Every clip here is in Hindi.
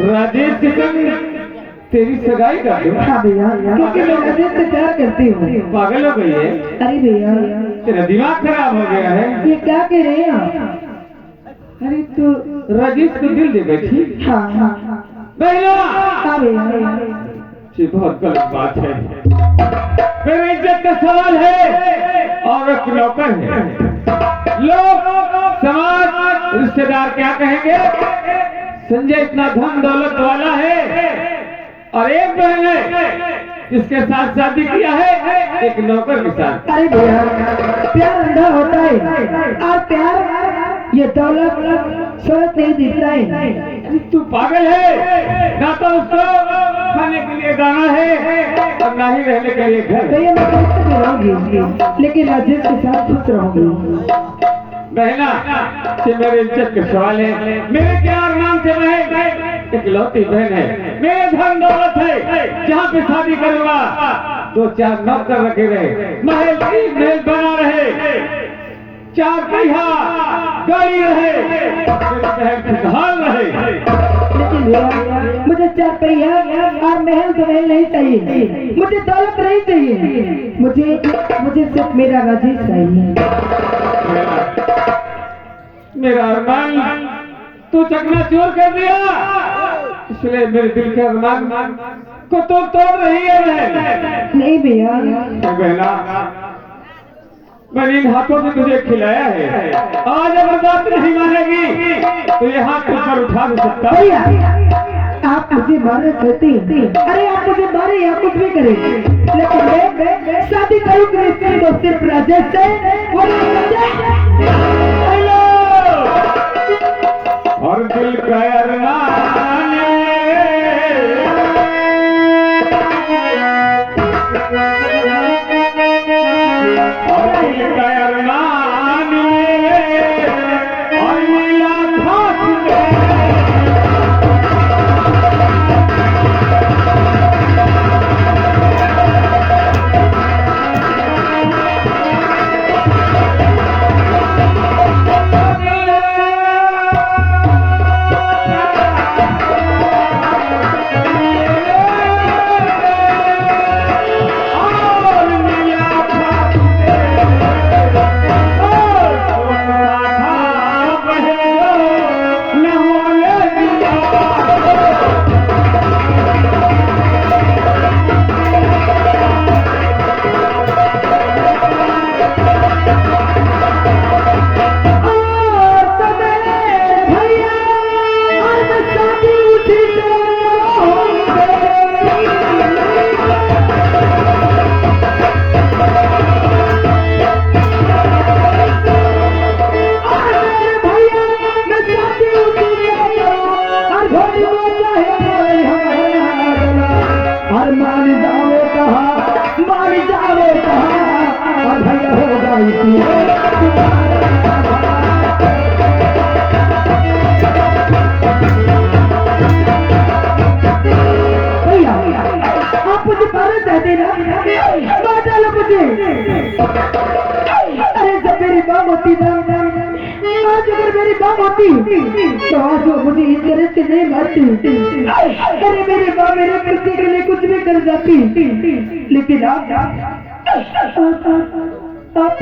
राजेश के संग तेरी सगाई कर दूं? हाँ भैया, क्योंकि मैं राजेश से प्यार करती हूँ। पागल हो गई है? अरे भैया, तेरा दिमाग खराब हो गया है। ये क्या कह रहे हैं आप? अरे तो राजेश को दिल दे बैठी? हाँ हाँ बहना, हाँ भैया, ये बहुत गलत बात है। मेरी इज्जत का सवाल है और एक नौकर है। लोग, समाज, रिश्तेदार क्या कहेंगे? संजय इतना धन दौलत वाला है और एक बहन है जिसके साथ शादी किया है एक नौकर के साथ। अरे भैया, प्यार अंधा होता है और प्यार ये दौलत शोहरत नहीं दिखता है। तू पागल है? ना तो उसको खाने के लिए दाना है और ना ही रहने के लिए घर। भैया मैं कैसे भी रहूंगी, लेकिन राजेश के साथ खुश रहूंगी। बहना, ये मेरे इज्जत के सवाल है। मेरे क्या अरमान से बहन इकलौती बहन है। मेरे धन दौलत है, जहाँ पे शादी करूंगा 2-4 नौकर रखे रहे, महल बना रहे, 4 पहिया गाड़ी रहे, मेरी बहन खुशहाल रहे। लेकिन भैया, मुझे 4 पहिया और महल तो महल नहीं चाहिए, मुझे दौलत नहीं चाहिए, मुझे सिर्फ मेरा राजेश चाहिए। मेरा अरमान तू चकनाचूर कर दिया, इसलिए मेरे दिल के अरमान को तो तोड़ रही है बहन। नहीं भैया, बहना, मैंने इन हाथों से तुझे खिलाया है, आज अगर बात नहीं मानेगी तो ये हाथ ऊपर उठा नहीं सकता। भैया, आप मुझे मारना चाहते हैं? अरे आप मुझे मारे या कुछ भी करें, लेकिन मैं शादी करूंगी तो सिर्फ राजेश से। और दिल का अरमान और दिल का अरमान और नीला घास अरे जब मेरी माँ होती ना, आज अगर मेरी माँ होती तो आज वो मुझे इस तरह से नहीं मारती। अरे मेरी माँ मेरे बच्चे के लिए कुछ भी कर जाती, लेकिन आप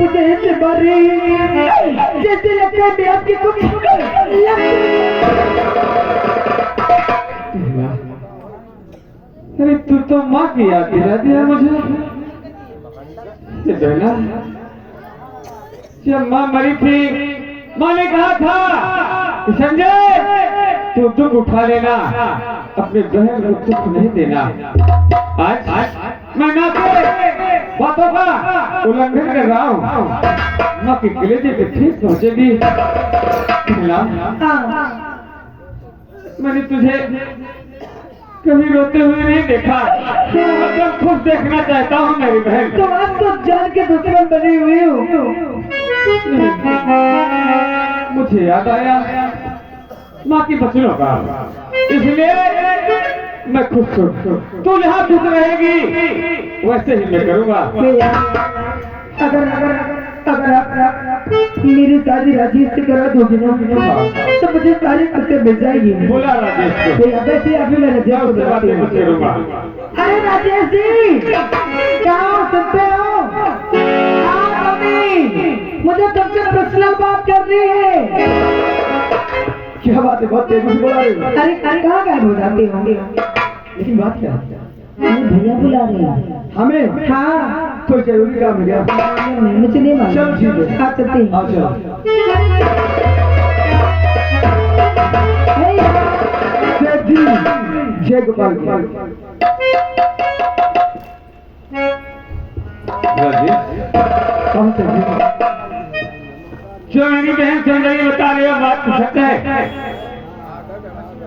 मुझे ऐसे मार रही हैं जैसे लगता है मैं आपकी कुछ। अरे तू तो माँ की याद दिला दिया मुझे। बहना, जब माँ मरी थी, माँ ने कहा था कि संजय तू दुख उठा लेना, अपने बहन को दुख नहीं देना। आज मैं माँ के बातों का उल्लंघन कर रहा हूँ। माँ की कलेजे पे ठीक पहुँचेगी। मैंने तुझे कभी रोते हुए नहीं देखा, मतलब खुद देखना चाहता हूँ मेरी बहन। तो आज तो जान के दुश्मन बनी हुई हूँ। मुझे याद आया माँ की बचनों का, इसलिए मैं खुश हूँ। तू जहाँ खुश रहेगी वैसे ही मैं करूँगा। अगर अगर अगर आप मेरी शादी राजेश से करा दोगे ना तो मुझे सारी खुशियाँ मिल जाएगी। बोला राजेश को, वैसे अभी मैं राजेश को उससे बातें कुछ करूँगा। अरे राजेश जी कहाँ सुनते हो? आप अभी मुझे तुमसे पर्सनल बात कर रही है। क्या बात है, बहुत तेजी से बोला रही हो। अरे अरे कहाँ गायब हो जाते होंगे? लेकिन बात क्या है? भैया बुला रहे हैं हमें? हाँ कोई जरूरी काम है क्या? नहीं मुझे नहीं मालूम। चलो ठीक है, हाँ चलते हैं। आओ चलो। सेठ जी, जय गोपाल जी। कौन से जी? जो मेरी बहन सुंदरी बता रही हो बात सच है।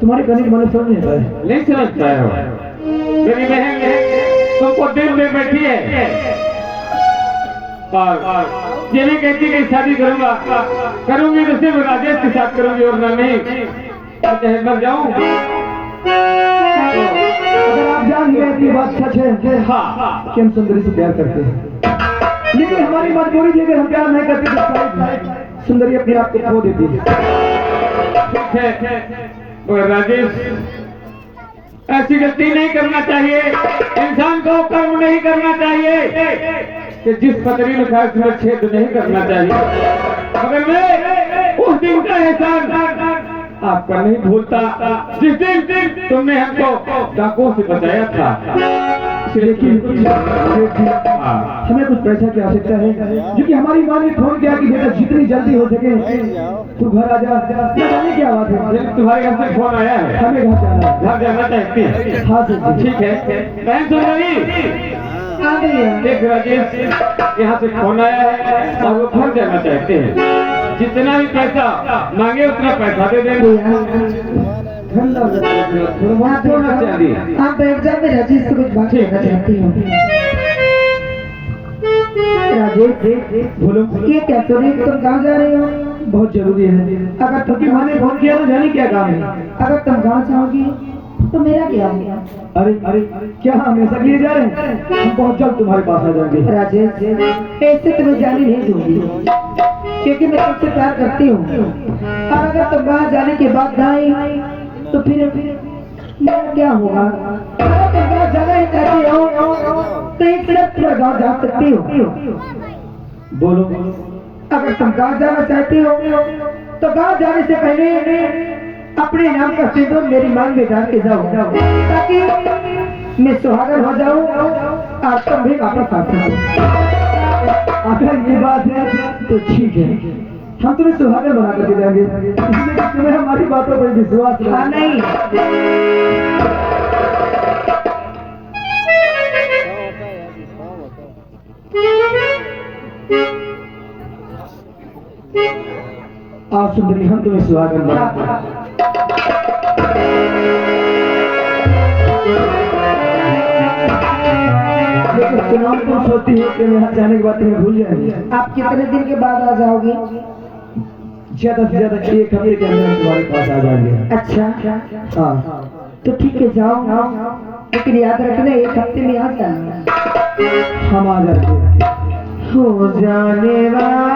तुम्हारे कहने की मैंने समझ नहीं पाया। नहीं समझ पाए हो? मेरी बहन तुमको दिल में बैठी है और ये भी कहती कि शादी करूंगी तो सिर्फ राजेश के साथ करूंगी और मैं नहीं चाहे मर जाऊं। अगर आप जान गए कि ये बात सच है हाँ, कि हम सुंदरी से प्यार करते हैं, लेकिन हमारी मजबूरी थी अगर हम प्यार नहीं करते तो शायद सुंदरी अपने आप को खो देती है। ठीक है, मगर राजेश ऐसी गलती नहीं करना चाहिए। इंसान को कर्म नहीं करना चाहिए कि जिस पतरी में खास में छेद नहीं करना चाहिए। मगर मैं उस दिन का एहसान आपका नहीं भूलता जिस दिन तुमने हमको डाकुओं से बचाया था। लेकिन हमें कुछ पैसा की आवश्यकता है, जो कि हमारी माँ ने फोन किया कि बेटा जितनी जल्दी हो सके तू घर आ जा। जाने क्या बात है? तुम्हारे घर से फोन आया है, हमें घर जाना है। घर जाना चाहती है? हाँ सर ठीक है। बहन सुंदरी, आ गई है। एक राजेश यहाँ से फोन आया है और वो घर जाना चाहते हैं। जितना भी पैसा मांगे उतना पैसा दे देंगे। थोड़ा चाहिए। आप बैठ जाओ, मैं राजेश से कुछ बात करना चाहती हूँ। राजेश बोलो। ये क्या सुनी, तुम कहाँ जा रहे हो? बहुत जरूरी है। अगर तुमकी माँ ने फोन किया तो जाने क्या काम है? अगर तुम गाँव जाओगी तो मेरा क्या होगा? अरे अरे क्या हम ऐसा लिए जा रहे हैं? हम बहुत जल्द तुम्हारे पास आ जाएंगे। राजेश ऐसे तुम्हें जाने नहीं दूंगी, क्योंकि मैं तुमसे प्यार करती हूँ। और अगर तुम वहाँ जाने के बाद ना आई तो फिर मेरा क्या होगा? अगर तुम वहाँ जाना ही चाहती हो तो एक तरफ पूरा गाँव जा सकती हो। बोलो। अगर तुम गाँव जाना चाहती हो तो गाँव जाने से पहले अपने नाम का सिंदूर मेरी मांग में डाल के जाओ, ताकि मैं सुहागन हो जाऊं और तुम भी वापस आ सको। अगर ये बात है तो ठीक है, हम तुम्हें सुहागन बना करके जाएंगे, इसलिए तुम्हें हमारी बातों पर विश्वास है। हाँ नहीं, आप सुंदरी, हम तुम्हें सुहागन बना। लेकिन सुनाओ, तुम सोचती हो कि यहाँ जाने के बाद तुम्हें भूल जाएंगे? आप कितने दिन के बाद आ जाओगे? ज्यादा से ज्यादा 1 हफ्ते के अंदर तुम्हारे पास आ जाएंगे। अच्छा हाँ तो ठीक है, जाओ, लेकिन याद रखना 1 हफ्ते में आ जाना। हम आ जाएंगे। हो जाने वाली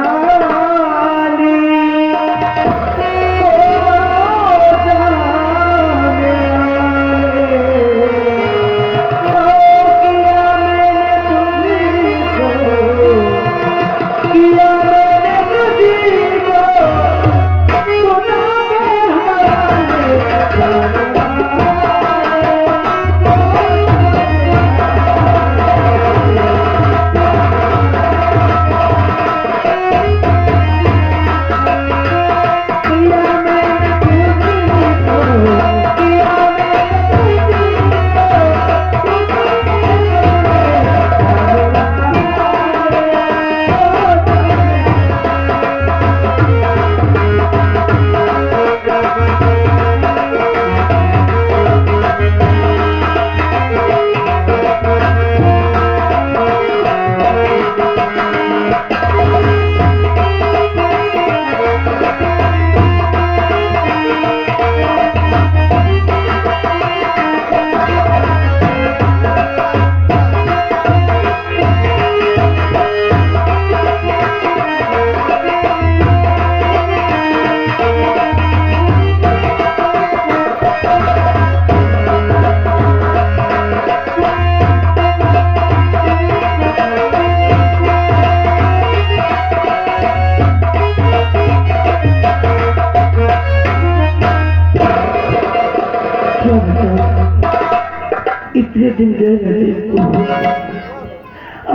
दिन गए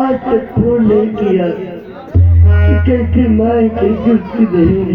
आज तक फोन नहीं किया कि कैसे माए कैसे उसकी बहन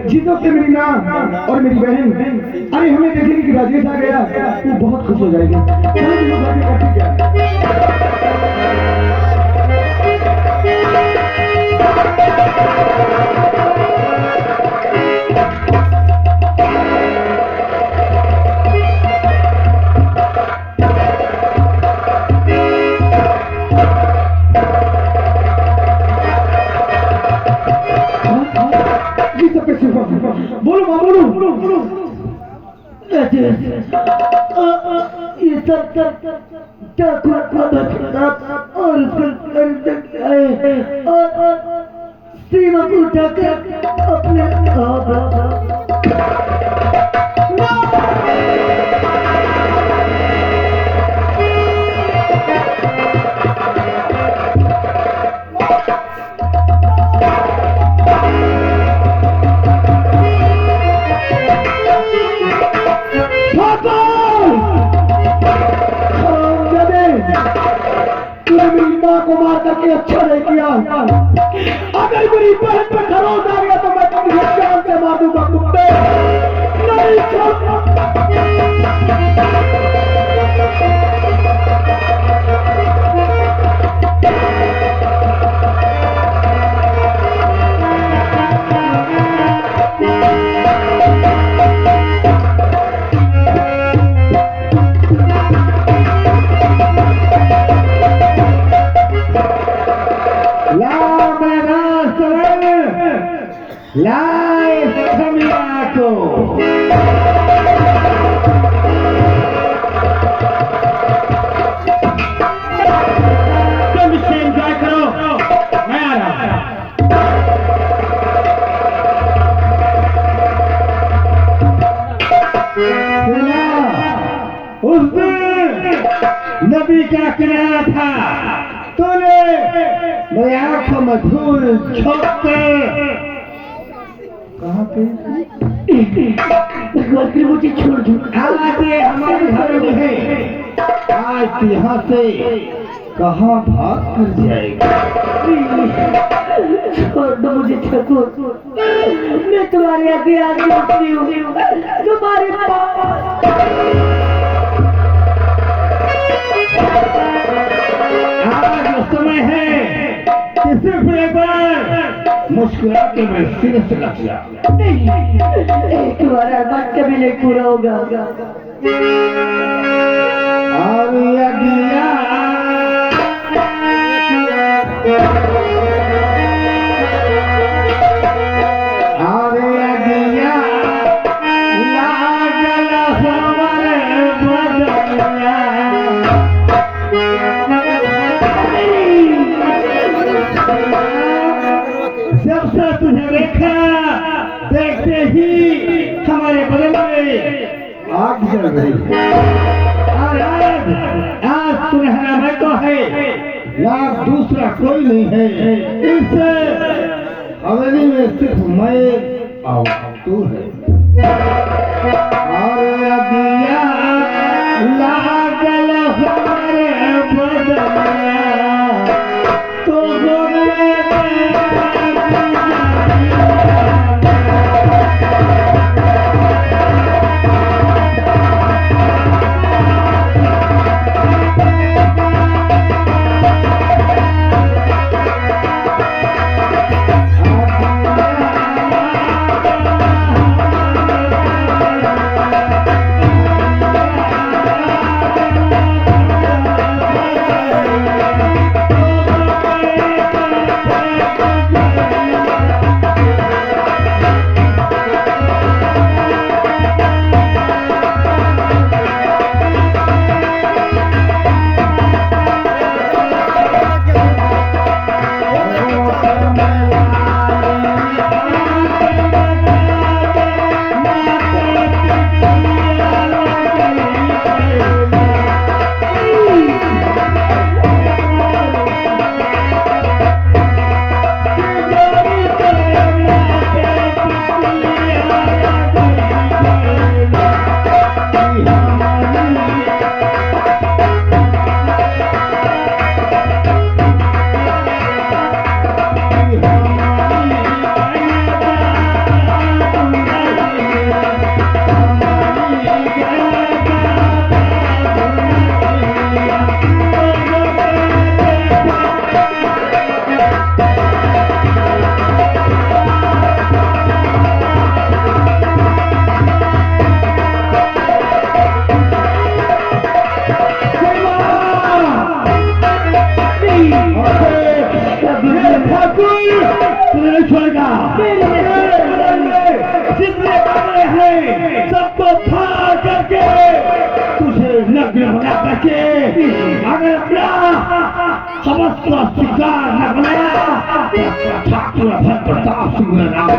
जिस वक्त मेरी माँ और मेरी बहन अरे हमें देखेंगे कि राजेश आ गया वो बहुत खुश हो जाएगी। बोलो माँ बोलो ये सब क्या और सीमा को उठाकर अपने मेरी माँ को मार करके अच्छा नहीं किया। अगर मेरी बहन पर खरोच आ गया तो मैं तुझे जान से मार दूंगा कुत्ते। नहीं लाए समिया को नदी का किनारा था, तूने मेरी आंखों में धूल झोंक कर कहाँ पे गलती मुझे छोड़ दो। आज ये हमारे घर में है, आज यहाँ से कहाँ भाग कर जाएगा? छोड़ दो मुझे ठाकुर, मैं तुम्हारे आगे आगे उठती हूँ, तुम्हारे आज वो समय है कि सिर्फ एक बार मुस्कुरा के मैं सिर से लग जा। एक बार बात कभी नहीं पूरा होगा। जब से तुझे देखा, देखते ही हमारे बदन में आग जल गई। आज सुनहरा मैं तो है, या दूसरा कोई नहीं है। इस हवेली में सिर्फ मैं और तू है। और दिया लागल हमारे बदन तो जितने बड़े हैं सबको फाड़ करके तुझे नग्न बना करके अगर अपना समस्त का शिकार न बनाया ठाकुर भर प्रताप सिंह नाम